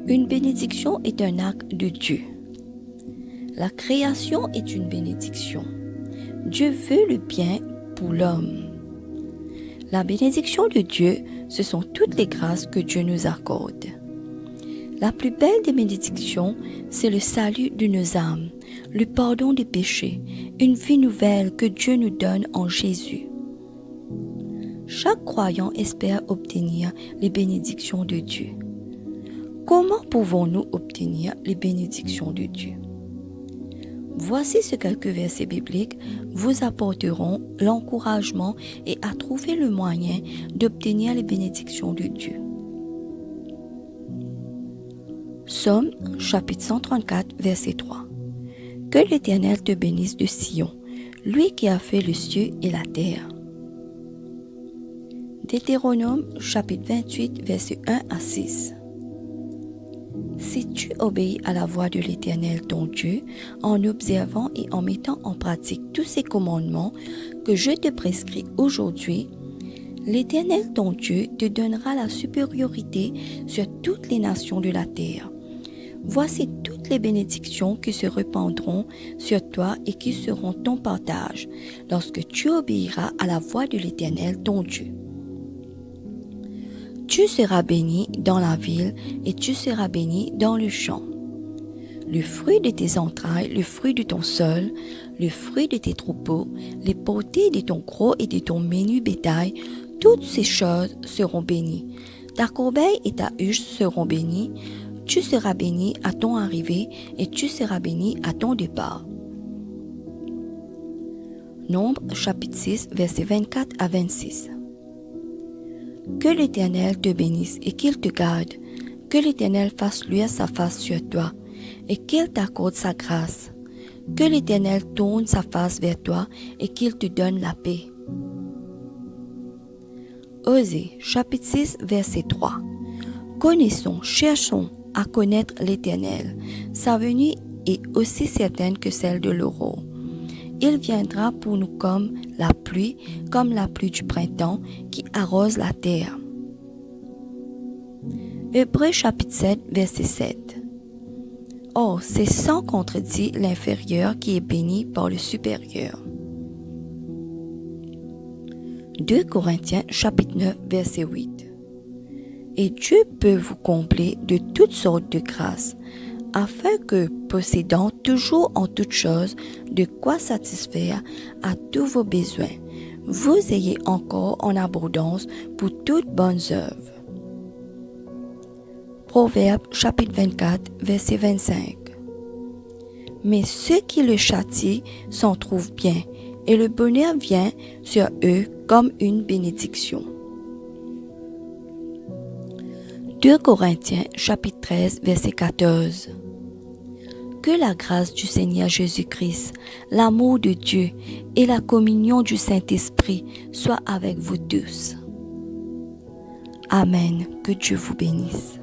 Une bénédiction est un acte de Dieu. La création est une bénédiction. Dieu veut le bien pour l'homme. La bénédiction de Dieu, ce sont toutes les grâces que Dieu nous accorde. La plus belle des bénédictions, c'est le salut de nos âmes, le pardon des péchés, une vie nouvelle que Dieu nous donne en Jésus. Chaque croyant espère obtenir les bénédictions de Dieu. Comment pouvons-nous obtenir les bénédictions de Dieu? Voici ce quelques versets bibliques vous apporteront l'encouragement et à trouver le moyen d'obtenir les bénédictions de Dieu. Psaume chapitre 134 verset 3. Que l'Éternel te bénisse de Sion, lui qui a fait le ciel et la terre. Deutéronome chapitre 28 verset 1 à 6. Si tu obéis à la voix de l'Éternel ton Dieu, en observant et en mettant en pratique tous ces commandements que je te prescris aujourd'hui, l'Éternel ton Dieu te donnera la supériorité sur toutes les nations de la terre. Voici toutes les bénédictions qui se répandront sur toi et qui seront ton partage lorsque tu obéiras à la voix de l'Éternel ton Dieu. Tu seras béni dans la ville et tu seras béni dans le champ. Le fruit de tes entrailles, le fruit de ton sol, le fruit de tes troupeaux, les portées de ton gros et de ton menu bétail, toutes ces choses seront bénies. Ta corbeille et ta huche seront bénies. Tu seras béni à ton arrivée et tu seras béni à ton départ. Nombre chapitre 6 versets 24 à 26. Que l'Éternel te bénisse et qu'il te garde. Que l'Éternel fasse luire sa face sur toi et qu'il t'accorde sa grâce. Que l'Éternel tourne sa face vers toi et qu'il te donne la paix. Osée, chapitre 6, verset 3. Connaissons, cherchons à connaître l'Éternel. Sa venue est aussi certaine que celle de l'aurore. Il viendra pour nous comme la pluie du printemps qui arrose la terre. Hébreux chapitre 7, verset 7. Or, c'est sans contredit l'inférieur qui est béni par le supérieur. 2 Corinthiens chapitre 9, verset 8. Et Dieu peut vous combler de toutes sortes de grâces, afin que, possédant toujours en toutes choses de quoi satisfaire à tous vos besoins, vous ayez encore en abondance pour toutes bonnes œuvres. Proverbe chapitre 24, verset 25. Mais ceux qui le châtient s'en trouvent bien, et le bonheur vient sur eux comme une bénédiction. 2 Corinthiens chapitre 13, verset 14. Que la grâce du Seigneur Jésus-Christ, l'amour de Dieu et la communion du Saint-Esprit soient avec vous tous. Amen. Que Dieu vous bénisse.